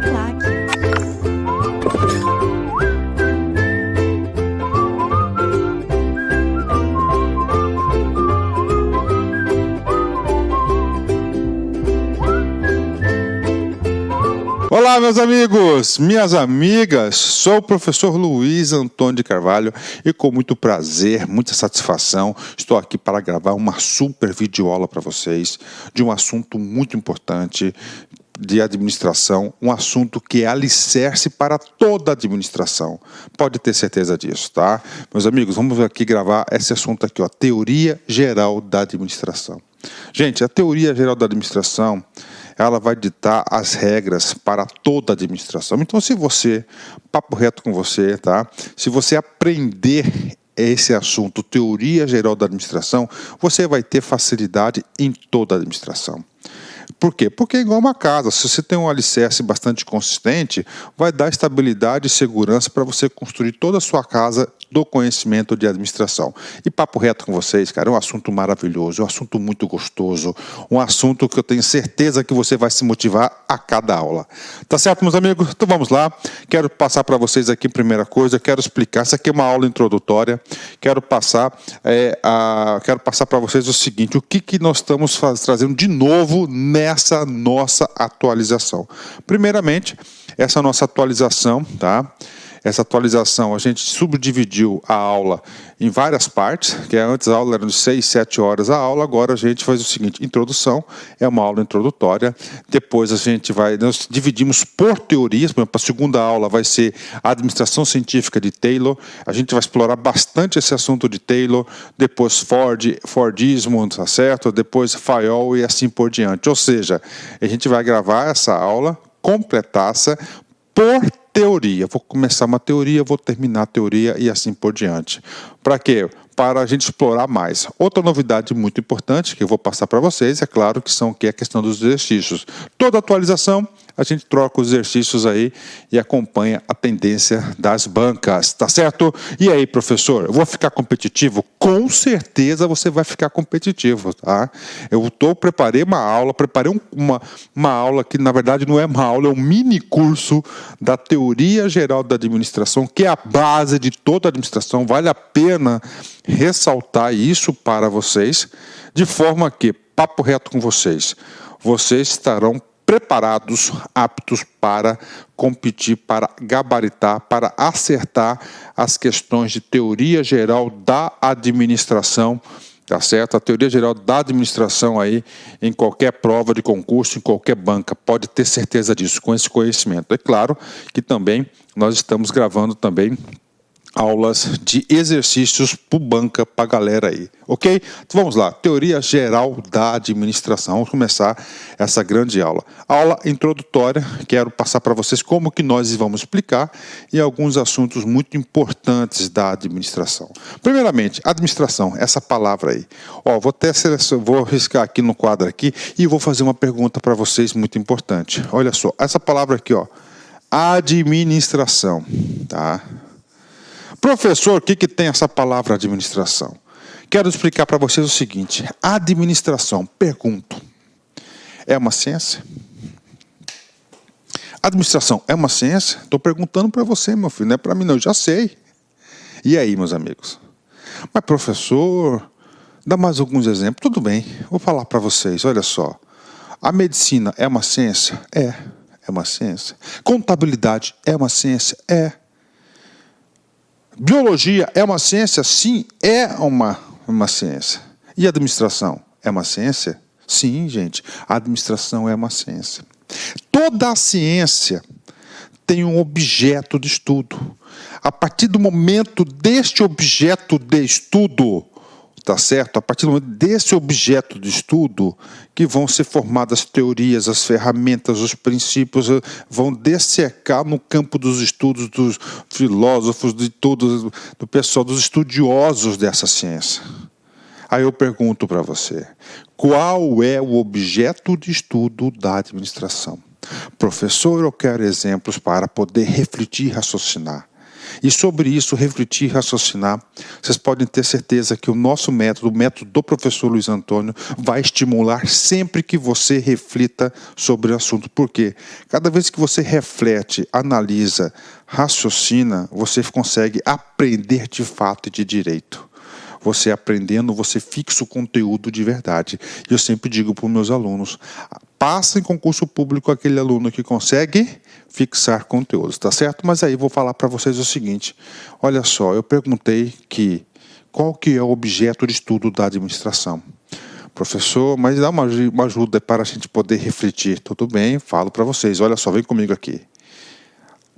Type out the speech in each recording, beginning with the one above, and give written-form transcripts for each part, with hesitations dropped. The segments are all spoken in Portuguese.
Uniplac. Olá, meus amigos, minhas amigas, sou o professor Luiz Antônio de Carvalho e com muito prazer, muita satisfação, estou aqui para gravar uma super videoaula para vocês de um assunto muito importante de administração, um assunto que é alicerce para toda a administração. Pode ter certeza disso, tá? Meus amigos, vamos aqui gravar esse assunto aqui, ó, Teoria Geral da Administração. Gente, a Teoria Geral da Administração, ela vai ditar as regras para toda a administração. Então, se você, papo reto com você, tá? Se você aprender esse assunto, Teoria Geral da Administração, você vai ter facilidade em toda a administração. Por quê? Porque é igual uma casa. Se você tem um alicerce bastante consistente, vai dar estabilidade e segurança para você construir toda a sua casa do conhecimento de administração. E papo reto com vocês, cara, é um assunto maravilhoso, é um assunto muito gostoso, um assunto que eu tenho certeza que você vai se motivar a cada aula. Tá certo, meus amigos? Então vamos lá. Quero passar para vocês aqui, primeira coisa, quero explicar. Essa aqui é uma aula introdutória. Quero passar para vocês o seguinte, o que nós estamos trazendo de novo nessa nossa atualização. Primeiramente, essa nossa atualização, tá? Essa atualização, a gente subdividiu a aula em várias partes, que antes a aula era de 6, 7 horas a aula, agora a gente faz o seguinte, introdução, é uma aula introdutória, depois nós dividimos por teorias, por exemplo, a segunda aula vai ser a administração científica de Taylor, a gente vai explorar bastante esse assunto de Taylor, depois Fordismo, tá certo? Depois Fayol e assim por diante, ou seja, a gente vai gravar essa aula, completaça por teoria. Vou começar uma teoria, vou terminar a teoria e assim por diante. Para quê? Para a gente explorar mais. Outra novidade muito importante que eu vou passar para vocês, é claro, que é a questão dos exercícios. Toda atualização, a gente troca os exercícios aí e acompanha a tendência das bancas, tá certo? E aí, professor, eu vou ficar competitivo? Com certeza você vai ficar competitivo, tá? Preparei uma aula, uma aula que na verdade não é uma aula, é um mini curso da Teoria Geral da Administração, que é a base de toda a administração, vale a pena ressaltar isso para vocês, de forma que, papo reto com vocês estarão preparados, aptos para competir, para gabaritar, para acertar as questões de teoria geral da administração, tá certo? A teoria geral da administração aí, em qualquer prova de concurso, em qualquer banca, pode ter certeza disso, com esse conhecimento. É claro que também nós estamos gravando também aulas de exercícios por banca para a galera aí, ok? Então vamos lá, Teoria Geral da Administração. Vamos começar essa grande aula. Aula introdutória, quero passar para vocês como que nós vamos explicar e alguns assuntos muito importantes da administração. Primeiramente, administração, essa palavra aí. Ó, vou riscar aqui no quadro aqui e vou fazer uma pergunta para vocês muito importante. Olha só, essa palavra aqui, ó, administração, tá? Professor, o que tem essa palavra administração? Quero explicar para vocês o seguinte, administração, pergunto, é uma ciência? Administração é uma ciência? Estou perguntando para você, meu filho, não é para mim não, eu já sei. E aí, meus amigos? Mas professor, dá mais alguns exemplos? Tudo bem, vou falar para vocês, olha só. A medicina é uma ciência? É uma ciência. Contabilidade é uma ciência? É. Biologia é uma ciência? Sim, é uma ciência. E administração é uma ciência? Sim, gente, a administração é uma ciência. Toda a ciência tem um objeto de estudo. A partir do momento deste objeto de estudo, tá certo? A partir do momento desse objeto de estudo, que vão ser formadas as teorias, as ferramentas, os princípios, vão dessecar no campo dos estudos dos filósofos, de todos, do pessoal, dos estudiosos dessa ciência. Aí eu pergunto para você, qual é o objeto de estudo da administração? Professor, eu quero exemplos para poder refletir e raciocinar. e sobre isso refletir e raciocinar, vocês podem ter certeza que o nosso método, o método do professor Luiz Antônio, vai estimular sempre que você reflita sobre o assunto. Por quê? Cada vez que você reflete, analisa, raciocina, você consegue aprender de fato e de direito. Você aprendendo, você fixa o conteúdo de verdade. E eu sempre digo para os meus alunos, passa em concurso público aquele aluno que consegue fixar conteúdos, tá certo? Mas aí vou falar para vocês o seguinte, olha só, eu perguntei qual que é o objeto de estudo da administração. Professor, mas dá uma ajuda para a gente poder refletir. Tudo bem, falo para vocês, olha só, vem comigo aqui.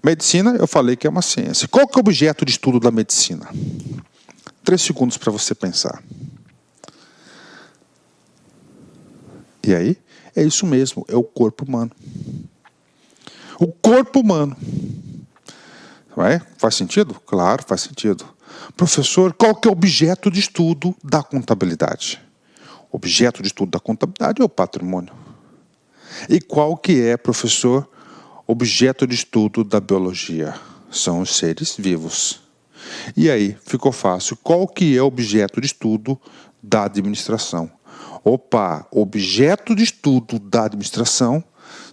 Medicina, eu falei que é uma ciência. Qual que é o objeto de estudo da medicina? 3 segundos para você pensar. E aí? É isso mesmo, é o corpo humano. O corpo humano. Faz sentido? Claro, faz sentido. Professor, qual que é o objeto de estudo da contabilidade? O objeto de estudo da contabilidade é o patrimônio. E qual que é, professor, objeto de estudo da biologia? São os seres vivos. E aí, ficou fácil. Qual que é o objeto de estudo da administração? Opa, objeto de estudo da administração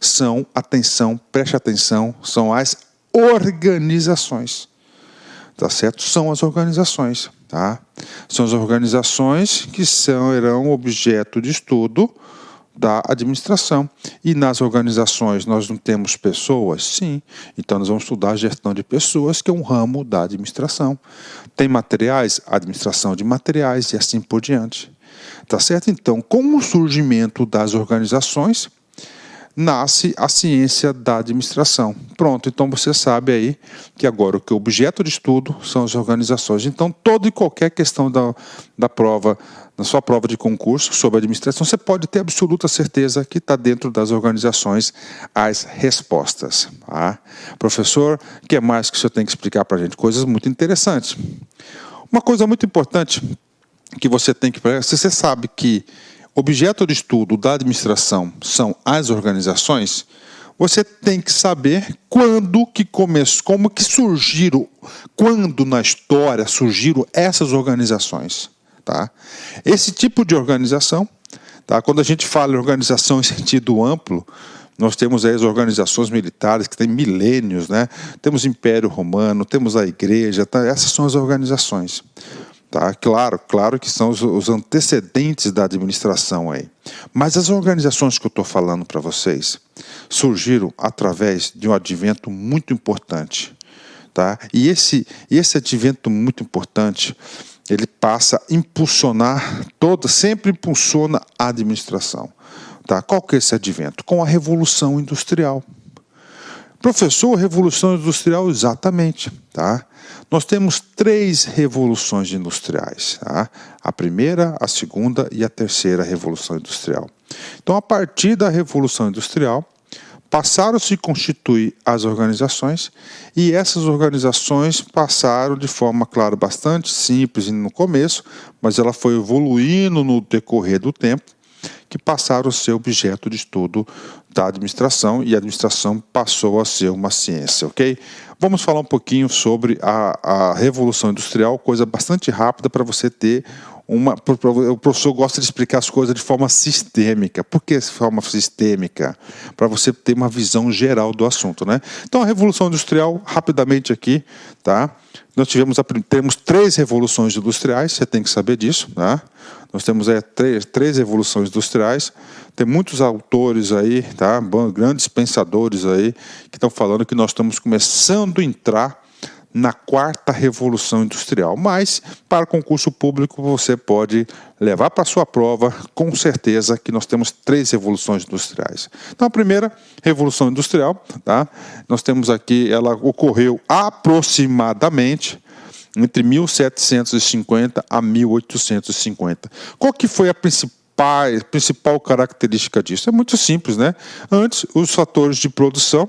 são, atenção, preste atenção, são as organizações. Tá certo? São as organizações, tá? São as organizações que serão objeto de estudo da administração. E nas organizações nós não temos pessoas? Sim. Então nós vamos estudar a gestão de pessoas, que é um ramo da administração. Tem materiais? Administração de materiais e assim por diante. Tá certo? Então, com o surgimento das organizações, nasce a ciência da administração. Pronto, então você sabe aí que agora o que é objeto de estudo são as organizações. Então, toda e qualquer questão da prova, na sua prova de concurso sobre administração, você pode ter absoluta certeza que está dentro das organizações as respostas. Tá? Professor, o que mais que o senhor tem que explicar para a gente? Coisas muito interessantes. Uma coisa muito importante que você tem que... Você sabe que objeto de estudo da administração são as organizações, você tem que saber quando que começou, como que surgiram, quando na história surgiram essas organizações. Tá? Esse tipo de organização, tá? Quando a gente fala em organização em sentido amplo, nós temos aí as organizações militares que têm milênios, né? Temos o Império Romano, temos a Igreja, tá? Essas são as organizações. Tá? Claro que são os antecedentes da administração aí. Mas as organizações que eu estou falando para vocês surgiram através de um advento muito importante. Tá? E esse advento muito importante, ele passa a impulsionar sempre impulsiona a administração. Tá? Qual que é esse advento? Com a Revolução Industrial. Professor, Revolução Industrial, exatamente. Tá? Nós temos 3 revoluções industriais. Tá? A primeira, a segunda e a terceira Revolução Industrial. Então, a partir da Revolução Industrial, passaram a se constituir as organizações e essas organizações passaram de forma, claro, bastante simples no começo, mas ela foi evoluindo no decorrer do tempo, que passaram a ser objeto de estudo da administração e a administração passou a ser uma ciência, ok? Vamos falar um pouquinho sobre a Revolução Industrial, coisa bastante rápida para você ter o professor gosta de explicar as coisas de forma sistêmica. Por que de forma sistêmica? Para você ter uma visão geral do assunto, né? Então, a Revolução Industrial, rapidamente aqui, tá? Nós temos 3 revoluções industriais, você tem que saber disso, tá? Nós temos três revoluções industriais, tem muitos autores aí, tá? Grandes pensadores aí, que estão falando que nós estamos começando a entrar na 4ª Revolução Industrial. Mas, para concurso público, você pode levar para a sua prova, com certeza, que nós temos 3 revoluções industriais. Então, a primeira Revolução Industrial, tá? Nós temos aqui, ela ocorreu aproximadamente entre 1750 a 1850. Qual que foi a principal característica disso? É muito simples, né? Antes, os fatores de produção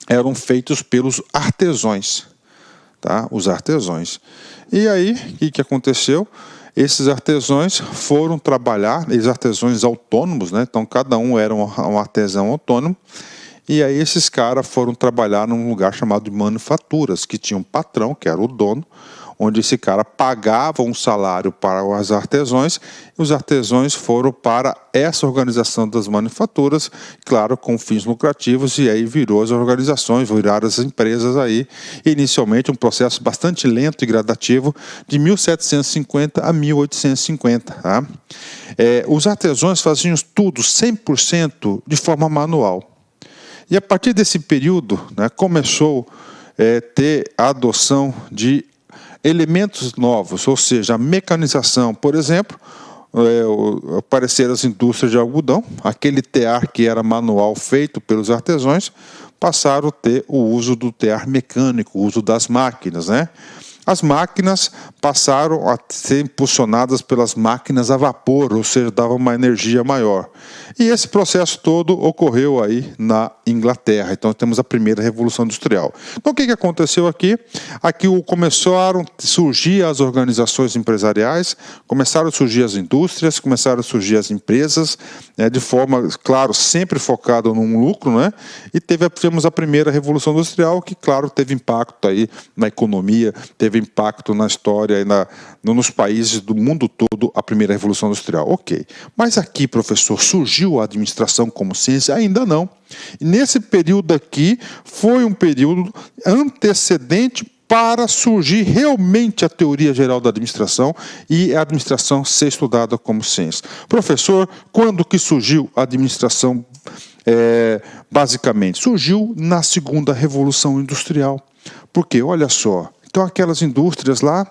eram feitos pelos artesãos. Tá? Os artesãos. E aí, o que aconteceu? Esses artesãos foram trabalhar, esses artesãos autônomos, né? Então cada um era um artesão autônomo, E aí esses caras foram trabalhar num lugar chamado de manufaturas, que tinha um patrão, que era o dono, onde esse cara pagava um salário para os artesãos, e os artesãos foram para essa organização das manufaturas, claro, com fins lucrativos, e aí virou as organizações, viraram as empresas aí, inicialmente um processo bastante lento e gradativo, de 1750 a 1850. Tá? Os artesãos faziam tudo 100% de forma manual. E a partir desse período, né, começou a ter a adoção de elementos novos, ou seja, a mecanização, por exemplo, apareceram as indústrias de algodão, aquele tear que era manual feito pelos artesãos, passaram a ter o uso do tear mecânico, o uso das máquinas, né? As máquinas passaram a ser impulsionadas pelas máquinas a vapor, ou seja, davam uma energia maior. E esse processo todo ocorreu aí na Inglaterra. Então temos a primeira Revolução Industrial. Então o que aconteceu aqui? Aqui começaram a surgir as organizações empresariais, começaram a surgir as indústrias, começaram a surgir as empresas, de forma, claro, sempre focada num lucro, né? E tivemos a primeira Revolução Industrial, que, claro, teve impacto aí na economia, teve impacto na história e nos países do mundo todo, a primeira Revolução Industrial. Ok. Mas aqui, professor, surgiu a administração como ciência? Ainda não. E nesse período aqui, foi um período antecedente para surgir realmente a teoria geral da administração e a administração ser estudada como ciência. Professor, quando que surgiu a administração basicamente? Surgiu na segunda Revolução Industrial. Porque, olha só, então aquelas indústrias lá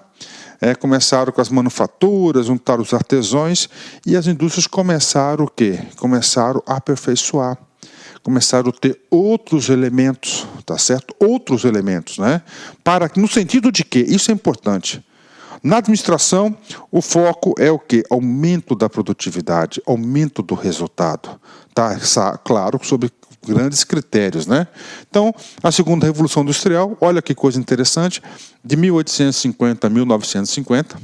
começaram com as manufaturas, juntaram os artesãos, e as indústrias começaram o quê? Começaram a aperfeiçoar. Começaram a ter outros elementos, tá certo? Outros elementos, né? No sentido de que, isso é importante, na administração, o foco é o quê? Aumento da produtividade, aumento do resultado. Tá? Claro, sobre grandes critérios, né? Então, a segunda Revolução Industrial, olha que coisa interessante, de 1850 a 1950,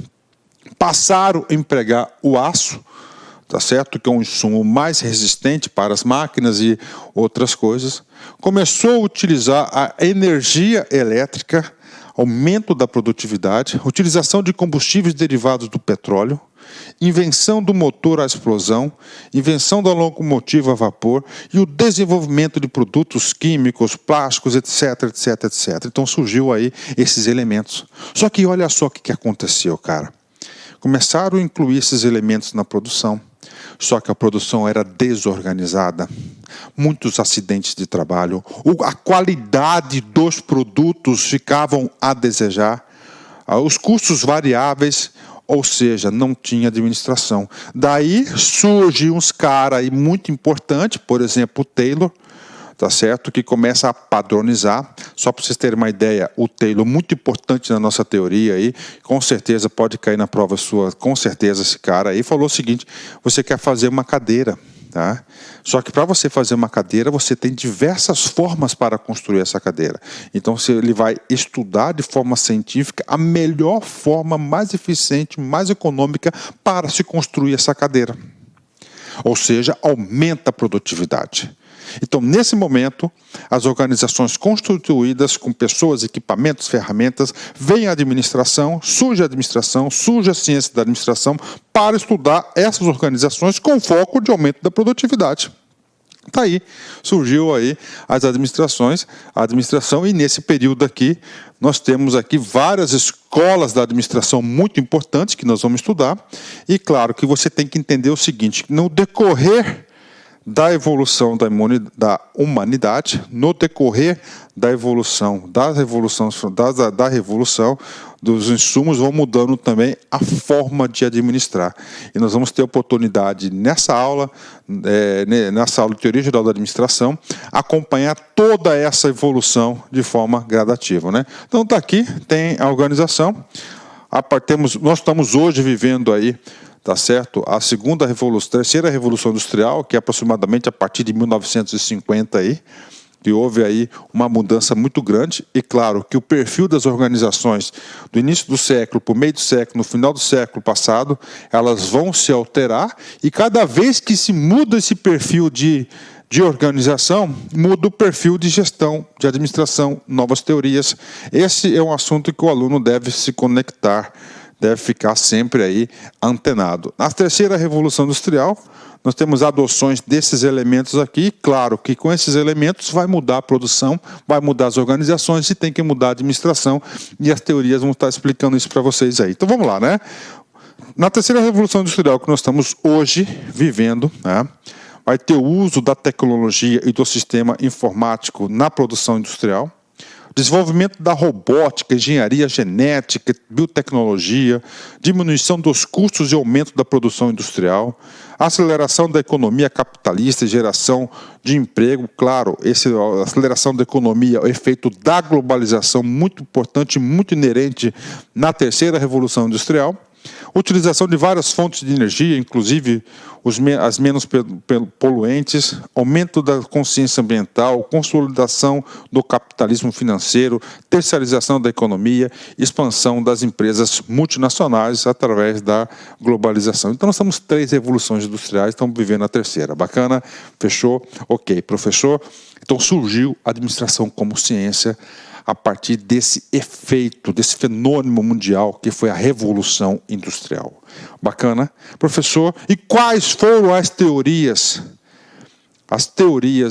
passaram a empregar o aço, tá certo? Que é um insumo mais resistente para as máquinas e outras coisas. Começou a utilizar a energia elétrica, aumento da produtividade, utilização de combustíveis derivados do petróleo, invenção do motor à explosão, invenção da locomotiva a vapor e o desenvolvimento de produtos químicos, plásticos, etc, etc, etc. Então surgiu aí esses elementos. Só que olha só o que aconteceu, cara. Começaram a incluir esses elementos na produção. Só que a produção era desorganizada, muitos acidentes de trabalho, a qualidade dos produtos ficavam a desejar, os custos variáveis, ou seja, não tinha administração. Daí surgem uns caras aí muito importantes, por exemplo, o Taylor, tá certo? Que começa a padronizar. Só para vocês terem uma ideia, o Taylor, muito importante na nossa teoria aí, com certeza pode cair na prova sua, com certeza esse cara aí falou o seguinte: você quer fazer uma cadeira, tá? Só que para você fazer uma cadeira, você tem diversas formas para construir essa cadeira. Então ele vai estudar de forma científica a melhor forma, mais eficiente, mais econômica para se construir essa cadeira. Ou seja, aumenta a produtividade. Então, nesse momento, as organizações constituídas com pessoas, equipamentos, ferramentas, vem a administração, surge a ciência da administração para estudar essas organizações com foco de aumento da produtividade. Tá aí, surgiu aí a administração, e nesse período aqui, nós temos aqui várias escolas da administração muito importantes que nós vamos estudar, e claro que você tem que entender o seguinte: no decorrer da evolução da humanidade, no decorrer da evolução, da revolução dos insumos, vão mudando também a forma de administrar. E nós vamos ter oportunidade nessa aula de Teoria Geral da Administração, acompanhar toda essa evolução de forma gradativa, né? Então tá aqui, tem a organização. Nós estamos hoje vivendo aí, tá certo? A terceira Revolução Industrial, que é aproximadamente a partir de 1950 aí, que houve aí uma mudança muito grande, e claro que o perfil das organizações do início do século, para o meio do século, no final do século passado, elas vão se alterar, e cada vez que se muda esse perfil de de organização, muda o perfil de gestão, de administração, novas teorias. Esse é um assunto que o aluno deve se conectar, deve ficar sempre aí antenado. Na terceira revolução industrial, nós temos adoções desses elementos aqui. Claro que com esses elementos vai mudar a produção, vai mudar as organizações e tem que mudar a administração. E as teorias vão estar explicando isso para vocês aí. Então vamos lá, né? Na terceira revolução industrial que nós estamos hoje vivendo, né, vai ter o uso da tecnologia e do sistema informático na produção industrial, desenvolvimento da robótica, engenharia genética, biotecnologia, diminuição dos custos e aumento da produção industrial, aceleração da economia capitalista e geração de emprego. Claro, a aceleração da economia é o efeito da globalização, muito importante, muito inerente na terceira revolução industrial. Utilização de várias fontes de energia, inclusive as menos poluentes, aumento da consciência ambiental, consolidação do capitalismo financeiro, terceirização da economia, expansão das empresas multinacionais através da globalização. Então nós temos 3 revoluções industriais, estamos vivendo a terceira. Bacana? Fechou? Ok, professor. Então surgiu a administração como ciência a partir desse efeito, desse fenômeno mundial que foi a Revolução Industrial. Bacana? Professor, e quais foram as teorias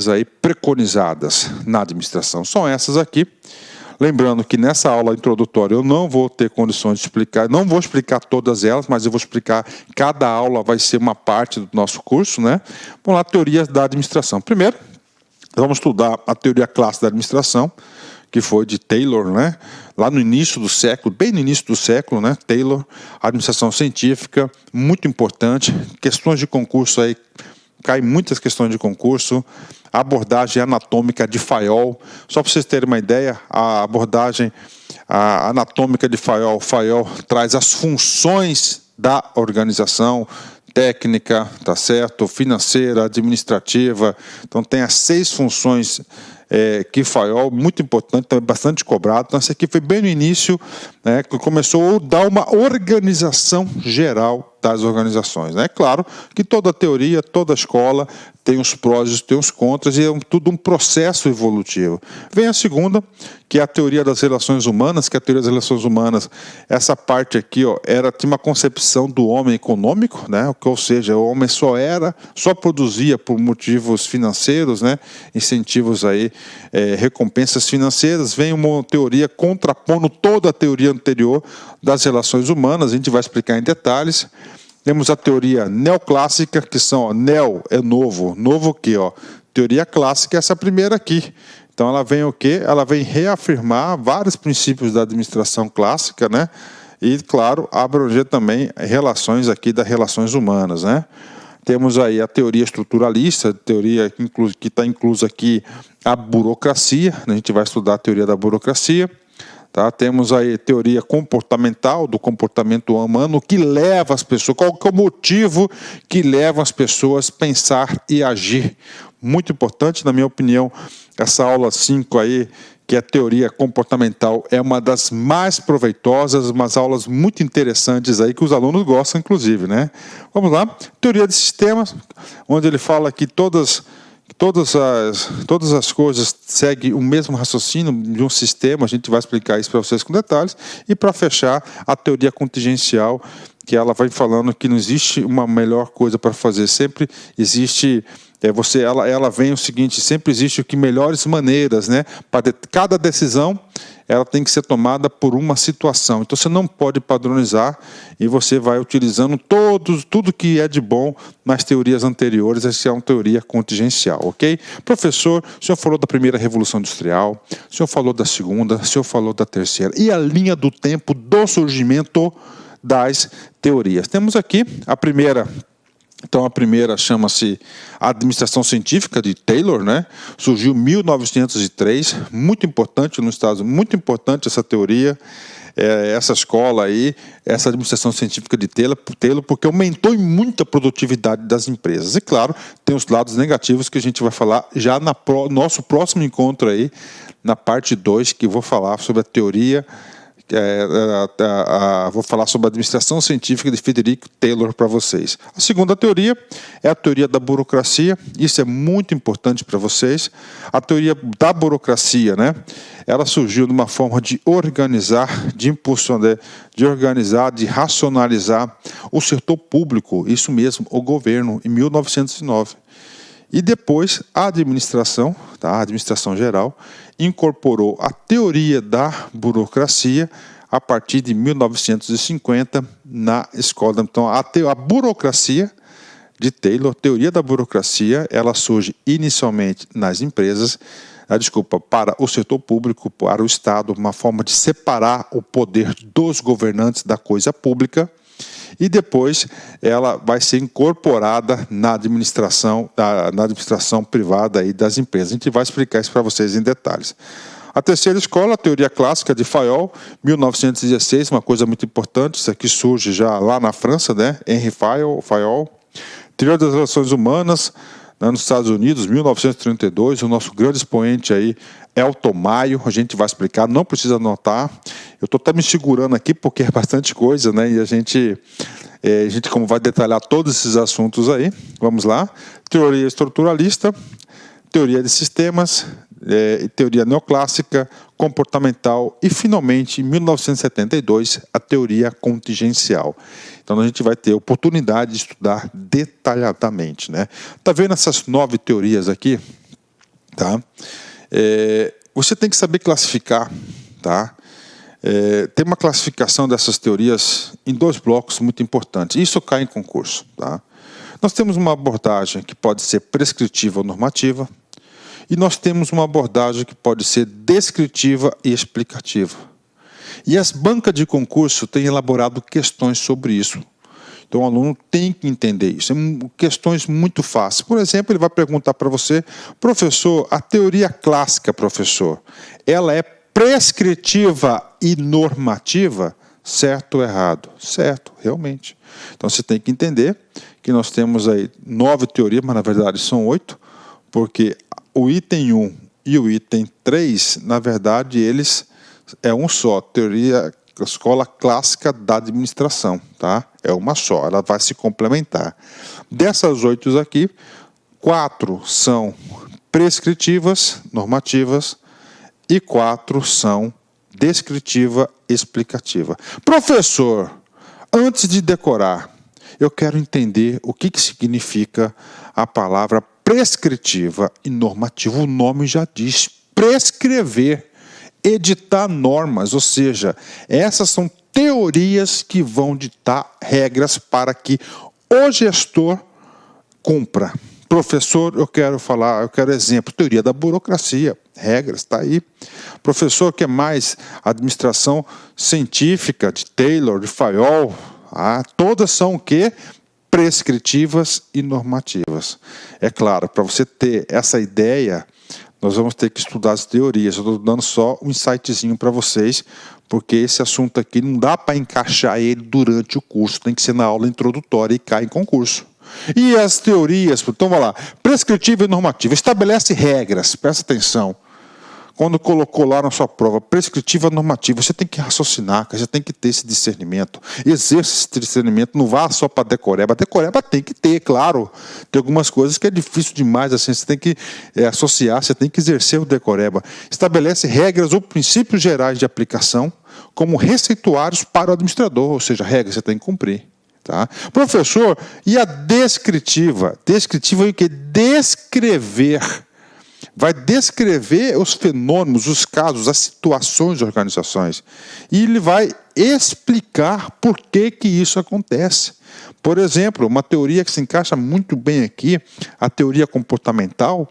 aí preconizadas na administração? São essas aqui. Lembrando que nessa aula introdutória eu não vou ter condições de explicar, não vou explicar todas elas, mas eu vou explicar, cada aula vai ser uma parte do nosso curso, né? Vamos lá, teorias da administração. Primeiro, vamos estudar a teoria clássica da administração, que foi de Taylor, né? Lá no início do século, bem no início do século, né? Taylor, administração científica, muito importante. Questões de concurso aí, caem muitas questões de concurso. A abordagem anatômica de Fayol, só para vocês terem uma ideia, a abordagem anatômica de Fayol traz as funções da organização, técnica, tá certo? Financeira, administrativa. Então tem as 6 funções que Fayol, muito importante, também bastante cobrado. Então, esse aqui foi bem no início, né, que começou a dar uma organização geral das organizações. É claro que toda teoria, toda escola tem os prós e tem os contras, e é tudo um processo evolutivo. Vem a segunda, que é a teoria das relações humanas, que a teoria das relações humanas, essa parte aqui, ó, tinha uma concepção do homem econômico, né, ou seja, o homem só produzia por motivos financeiros, né, incentivos aí, recompensas financeiras. Vem uma teoria contrapondo toda a teoria anterior das relações humanas, a gente vai explicar em detalhes. Temos a teoria neoclássica, que são, neo é novo, novo o quê? Teoria clássica, essa primeira aqui. Então ela vem o quê? Ela vem reafirmar vários princípios da administração clássica, né? E, claro, abranger também relações aqui das relações humanas, né? Temos aí a teoria estruturalista, teoria que está inclusa aqui a burocracia, a gente vai estudar a teoria da burocracia. Tá? Temos aí teoria comportamental, do comportamento humano, que leva as pessoas, qual que é o motivo que leva as pessoas a pensar e agir. Muito importante, na minha opinião, essa aula 5 aí, que é a teoria comportamental, é uma das mais proveitosas, umas aulas muito interessantes aí, que os alunos gostam, inclusive, né? Vamos lá, teoria de sistemas, onde ele fala que todas as coisas seguem o mesmo raciocínio de um sistema. A gente vai explicar isso para vocês com detalhes. E para fechar, a teoria contingencial, que ela vai falando que não existe uma melhor coisa para fazer, sempre existe, ela vem o seguinte, sempre existe o que melhores maneiras, né? Para cada decisão, ela tem que ser tomada por uma situação. Então você não pode padronizar, e você vai utilizando tudo que é de bom nas teorias anteriores. Essa é uma teoria contingencial, ok? Professor, o senhor falou da primeira revolução industrial, o senhor falou da segunda, o senhor falou da terceira, e a linha do tempo do surgimento das teorias. Temos aqui a primeira. Então, a primeira chama-se Administração Científica, de Taylor, né? Surgiu em 1903, muito importante nos Estados Unidos, muito importante essa teoria, essa escola aí, essa Administração Científica de Taylor, porque aumentou muito a produtividade das empresas. E, claro, tem os lados negativos que a gente vai falar já no nosso próximo encontro aí, na parte 2, que eu vou falar sobre a teoria Vou falar sobre a administração científica de Frederick Taylor para vocês. A segunda teoria é a teoria da burocracia. Isso é muito importante para vocês. A teoria da burocracia, né? Ela surgiu de uma forma de organizar, de impulsionar, de organizar, de racionalizar o setor público, isso mesmo, o governo, em 1909. E depois a administração, tá? A administração geral, incorporou a teoria da burocracia a partir de 1950 na escola. Então, a burocracia de Taylor, a teoria da burocracia, ela surge inicialmente nas empresas, para o setor público, para o Estado, uma forma de separar o poder dos governantes da coisa pública. E depois ela vai ser incorporada na administração privada aí das empresas. A gente vai explicar isso para vocês em detalhes. A terceira escola, a teoria clássica de Fayol, 1916, uma coisa muito importante, isso aqui surge já lá na França, né? Henri Fayol. Teoria das relações humanas, nos Estados Unidos, 1932, o nosso grande expoente aí, Elton Maio, a gente vai explicar, não precisa anotar. Eu estou até me segurando aqui porque é bastante coisa, né? E a gente como vai detalhar todos esses assuntos aí, vamos lá. Teoria estruturalista, teoria de sistemas, teoria neoclássica, comportamental e, finalmente, em 1972, a teoria contingencial. Então, a gente vai ter oportunidade de estudar detalhadamente, né? Tá vendo essas 9 teorias aqui? Tá? Você tem que saber classificar, tá? Tem uma classificação dessas teorias em 2 blocos muito importantes. Isso cai em concurso, tá? Nós temos uma abordagem que pode ser prescritiva ou normativa, e nós temos uma abordagem que pode ser descritiva e explicativa. E as bancas de concurso têm elaborado questões sobre isso. Então, o aluno tem que entender isso. São questões muito fáceis. Por exemplo, ele vai perguntar para você, professor, a teoria clássica, professor, ela é prescritiva e normativa? Certo ou errado? Certo, realmente. Então, você tem que entender que nós temos aí 9 teorias, mas na verdade são 8, porque o item 1 e o item 3, na verdade, eles é um só, teoria, escola clássica da administração, tá? É uma só, ela vai se complementar. Dessas 8 aqui, 4 são prescritivas, normativas, e 4 são descritiva, explicativa. Professor, antes de decorar, eu quero entender o que significa a palavra prescritiva e normativa. O nome já diz, prescrever, editar normas, ou seja, essas são teorias que vão ditar regras para que o gestor cumpra. Professor, eu quero exemplo, teoria da burocracia, regras, está aí. Professor, o que mais? Administração científica de Taylor, de Fayol, todas são o quê? Prescritivas e normativas. É claro, para você ter essa ideia, nós vamos ter que estudar as teorias. Eu estou dando só um insightzinho para vocês, porque esse assunto aqui não dá para encaixar ele durante o curso, tem que ser na aula introdutória e cai em concurso. E as teorias, então vamos lá, prescritiva e normativa, estabelece regras, presta atenção. Quando colocou lá na sua prova, prescritiva e normativa, você tem que raciocinar, você tem que ter esse discernimento. Exerça esse discernimento, não vá só para decoreba. Decoreba tem que ter, claro. Tem algumas coisas que é difícil demais, assim, você tem que associar, você tem que exercer o decoreba. Estabelece regras ou princípios gerais de aplicação, como receituários para o administrador, ou seja, regras você tem que cumprir. Tá? Professor, e a descritiva? Descritiva é o quê? Descrever. Vai descrever os fenômenos, os casos, as situações de organizações. E ele vai explicar por que isso acontece. Por exemplo, uma teoria que se encaixa muito bem aqui, a teoria comportamental,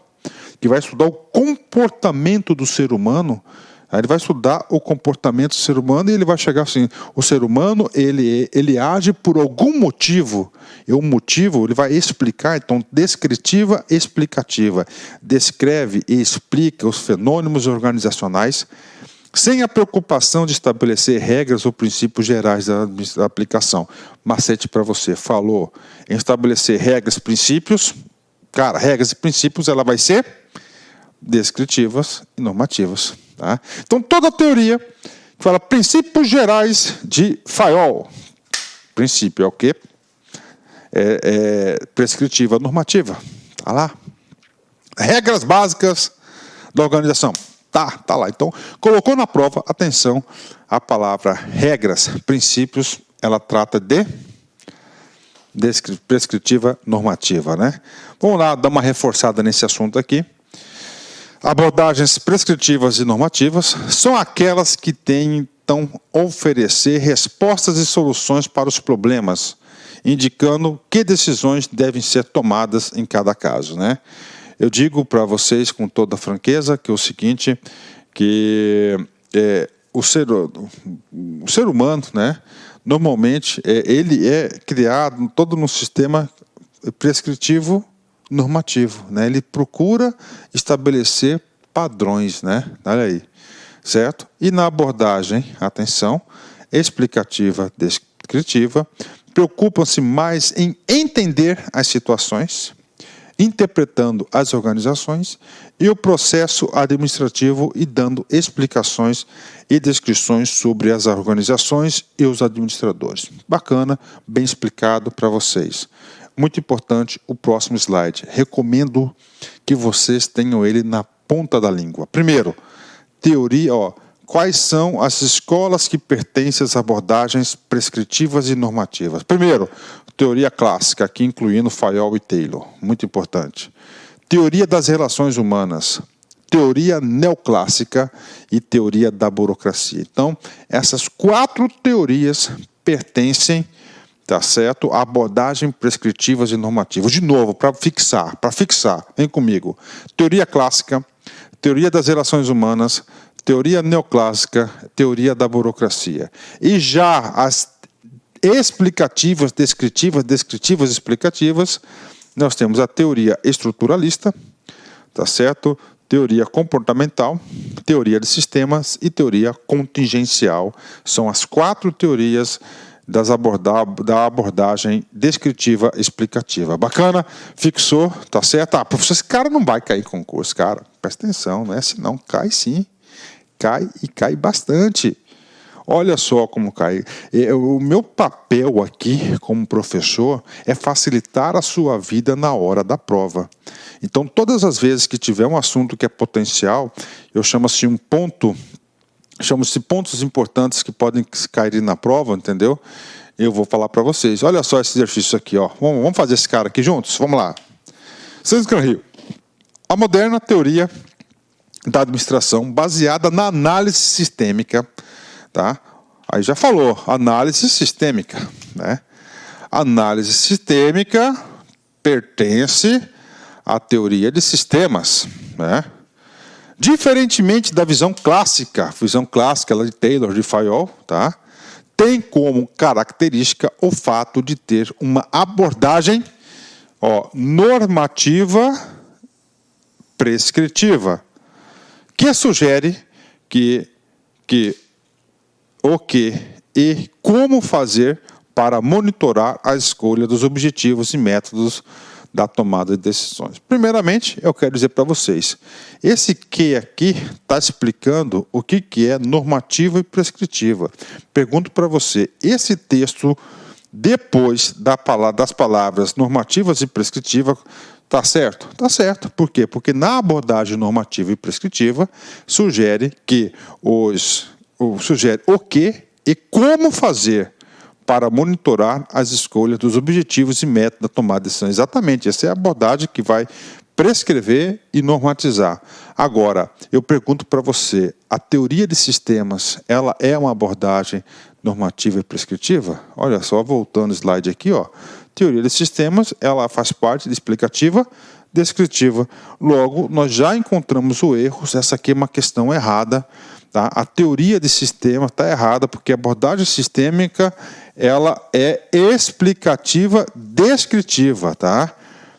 que vai estudar o comportamento do ser humano. Aí ele vai estudar o comportamento do ser humano e ele vai chegar assim, o ser humano, ele age por algum motivo, e o motivo ele vai explicar, então, descritiva e explicativa. Descreve e explica os fenômenos organizacionais, sem a preocupação de estabelecer regras ou princípios gerais da aplicação. Macete para você, falou em estabelecer regras, princípios, cara, regras e princípios, ela vai ser descritivas e normativas. Tá? Então, toda teoria que fala princípios gerais de Fayol. Princípio é o quê? Prescritiva normativa. Tá lá. Regras básicas da organização. Tá lá. Então, colocou na prova, atenção, a palavra regras, princípios, ela trata de prescritiva normativa, né? Vamos lá dar uma reforçada nesse assunto aqui. Abordagens prescritivas e normativas são aquelas que tentam oferecer respostas e soluções para os problemas, indicando que decisões devem ser tomadas em cada caso, né? Eu digo para vocês com toda franqueza que é o seguinte, que o ser humano, né, normalmente, ele é criado todo num sistema prescritivo normativo, né? Ele procura estabelecer padrões, né? Olha aí, certo? E na abordagem, atenção, explicativa, descritiva, preocupam-se mais em entender as situações, interpretando as organizações e o processo administrativo e dando explicações e descrições sobre as organizações e os administradores. Bacana, bem explicado para vocês. Muito importante o próximo slide. Recomendo que vocês tenham ele na ponta da língua. Primeiro, teoria, quais são as escolas que pertencem às abordagens prescritivas e normativas? Primeiro, teoria clássica, aqui incluindo Fayol e Taylor. Muito importante. Teoria das relações humanas. Teoria neoclássica e teoria da burocracia. Então, essas 4 teorias pertencem, tá certo, a abordagem prescritivas e normativas. De novo, para fixar, vem comigo. Teoria clássica, teoria das relações humanas, teoria neoclássica, teoria da burocracia. E já as explicativas, descritivas, explicativas, nós temos a teoria estruturalista, tá certo? Teoria comportamental, teoria de sistemas e teoria contingencial. São as 4 teorias da abordagem descritiva explicativa. Bacana? Fixou? Tá certo? Professor, esse cara não vai cair em concurso, cara. Presta atenção, não é assim não. Cai sim. Cai e cai bastante. Olha só como cai. O meu papel aqui como professor é facilitar a sua vida na hora da prova. Então, todas as vezes que tiver um assunto que é potencial, eu chamo assim chamo-se pontos importantes que podem cair na prova, entendeu? Eu vou falar para vocês. Olha só esse exercício aqui, ó. Vamos fazer esse cara aqui juntos? Vamos lá. César Rio. A moderna teoria da administração baseada na análise sistêmica, tá? Aí já falou, análise sistêmica, né? Análise sistêmica pertence à teoria de sistemas, né? Diferentemente da visão clássica lá de Taylor, de Fayol, tá? Tem como característica o fato de ter uma abordagem normativa prescritiva, que sugere o que e como fazer para monitorar a escolha dos objetivos e métodos da tomada de decisões. Primeiramente, eu quero dizer para vocês, esse que aqui está explicando o que é normativa e prescritiva. Pergunto para você, esse texto, depois das palavras normativas e prescritiva, está certo? Está certo. Por quê? Porque na abordagem normativa e prescritiva, sugere o que e como fazer para monitorar as escolhas dos objetivos e métodos da tomada de decisão. Exatamente, essa é a abordagem que vai prescrever e normatizar. Agora, eu pergunto para você, a teoria de sistemas, ela é uma abordagem normativa e prescritiva? Olha só, voltando o slide aqui, ó. Teoria de sistemas, ela faz parte de explicativa, descritiva. Logo, nós já encontramos o erro, essa aqui é uma questão errada. Tá? A teoria de sistema está errada, porque a abordagem sistêmica ela é explicativa descritiva. Tá?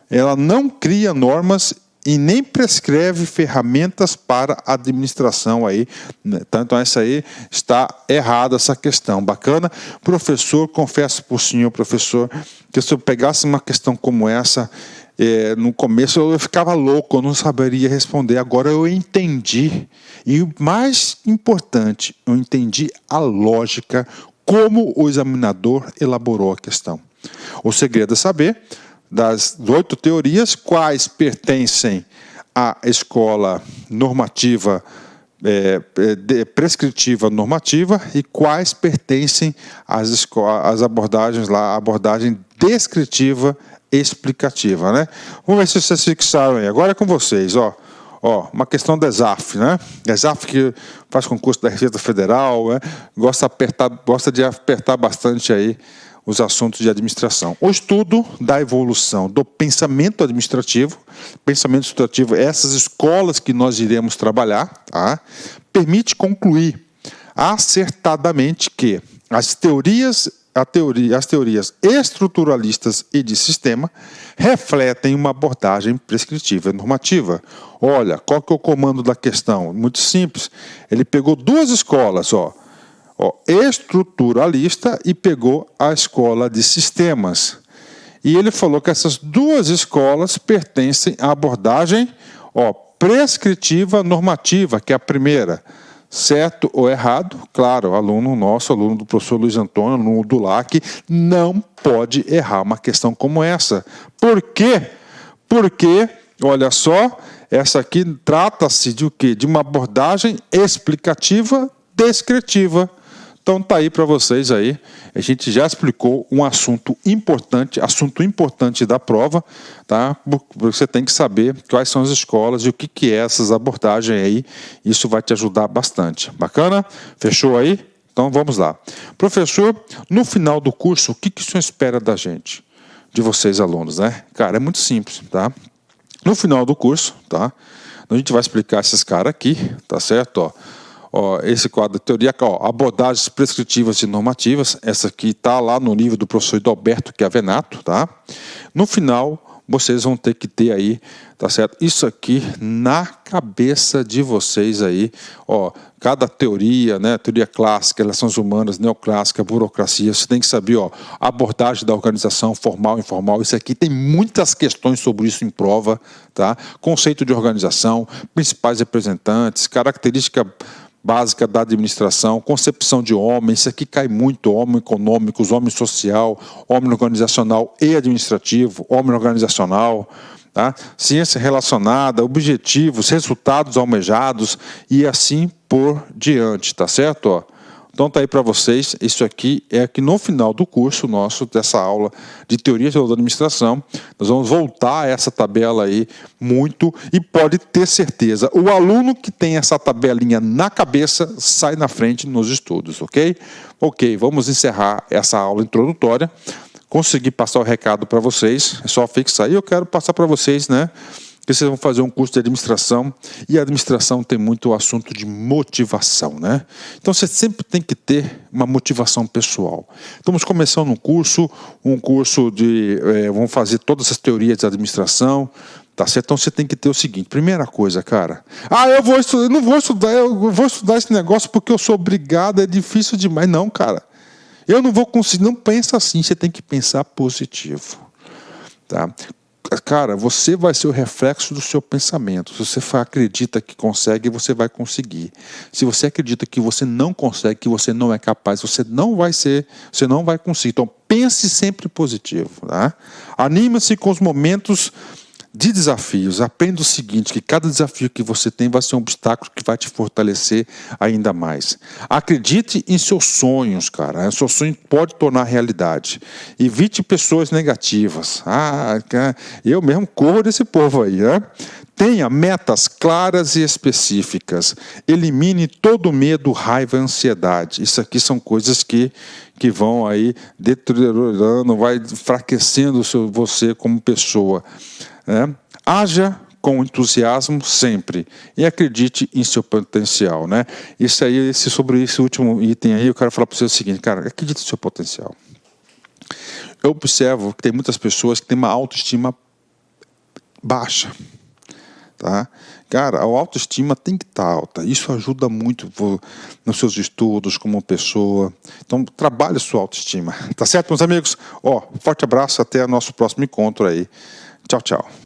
Ela não cria normas e nem prescreve ferramentas para administração. Aí, né? Então, essa aí está errada, essa questão. Bacana? Professor, confesso por senhor, professor, que se eu pegasse uma questão como essa, No começo eu ficava louco, eu não saberia responder. Agora eu entendi. E o mais importante, eu entendi a lógica, como o examinador elaborou a questão. O segredo é saber das 8 teorias, quais pertencem à escola normativa, prescritiva normativa, e quais pertencem às abordagens lá, a abordagem descritiva explicativa, né? Vamos ver se vocês fixaram aí. Agora é com vocês, ó. Uma questão da ESAF, né? ESAF que faz concurso da Receita Federal, né? Gosta de apertar bastante aí os assuntos de administração. O estudo da evolução do pensamento administrativo, essas escolas que nós iremos trabalhar, tá? Permite concluir acertadamente que as teorias estruturalistas e de sistema refletem uma abordagem prescritiva e normativa. Olha, qual que é o comando da questão? Muito simples. Ele pegou 2 escolas, estruturalista, e pegou a escola de sistemas. E ele falou que essas 2 escolas pertencem à abordagem prescritiva normativa, que é a primeira. Certo ou errado, claro, aluno do professor Luiz Antônio, aluno do LAC, não pode errar uma questão como essa. Por quê? Porque, olha só, essa aqui trata-se de o quê? De uma abordagem explicativa descritiva. Então tá aí para vocês aí. A gente já explicou um assunto importante da prova, tá? Você tem que saber quais são as escolas e o que é essas abordagens aí. Isso vai te ajudar bastante. Bacana? Fechou aí? Então vamos lá. Professor, no final do curso, o que o senhor espera da gente? De vocês, alunos, né? Cara, é muito simples, tá? No final do curso, tá? A gente vai explicar esses caras aqui, tá certo? Esse quadro de teoria, abordagens prescritivas e normativas. Essa aqui está lá no livro do professor Adalberto Chiavenato, tá? No final, vocês vão ter que ter aí, tá certo? Isso aqui na cabeça de vocês aí, cada teoria, né? Teoria clássica, relações humanas, neoclássica, burocracia. Você tem que saber, abordagem da organização, formal, informal. Isso aqui tem muitas questões sobre isso em prova, tá? Conceito de organização, principais representantes, característica básica da administração, concepção de homem, isso aqui cai muito, homem econômico, homem social, homem organizacional e administrativo, homem organizacional, tá? Ciência relacionada, objetivos, resultados almejados e assim por diante, tá certo? Então tá aí para vocês, isso aqui é que no final do curso nosso, dessa aula de teoria da administração, nós vamos voltar a essa tabela aí muito, e pode ter certeza, o aluno que tem essa tabelinha na cabeça sai na frente nos estudos, ok? Ok, vamos encerrar essa aula introdutória. Consegui passar o recado para vocês, é só fixar. E eu quero passar para vocês, né? Que vocês vão fazer um curso de administração, e a administração tem muito o assunto de motivação, né? Então você sempre tem que ter uma motivação pessoal. Estamos começando um curso de... vamos fazer todas as teorias de administração, tá certo? Então você tem que ter o seguinte, primeira coisa, cara. Eu não vou estudar, eu vou estudar esse negócio porque eu sou obrigado, é difícil demais. Não, cara. Eu não vou conseguir, não pensa assim, você tem que pensar positivo, tá? Cara, você vai ser o reflexo do seu pensamento. Se você acredita que consegue, você vai conseguir. Se você acredita que você não consegue, que você não é capaz, você não vai conseguir. Então, pense sempre positivo, tá? Anime-se com os momentos de desafios. Aprenda o seguinte, que cada desafio que você tem vai ser um obstáculo que vai te fortalecer ainda mais. Acredite em seus sonhos, cara. O seu sonho pode tornar realidade. Evite pessoas negativas. Eu mesmo corro desse povo aí, né? Tenha metas claras e específicas. Elimine todo medo, raiva e ansiedade. Isso aqui são coisas que vão aí deteriorando, vai enfraquecendo você como pessoa. Haja com entusiasmo sempre e acredite em seu potencial, né? Sobre esse último item aí, eu quero falar para você o seguinte, cara, acredite no seu potencial. Eu observo que tem muitas pessoas que têm uma autoestima baixa, tá? Cara, a autoestima tem que estar alta. Isso ajuda muito nos seus estudos como pessoa. Então, trabalhe a sua autoestima. Tá certo, meus amigos? Forte abraço, até o nosso próximo encontro aí Tchau, tchau.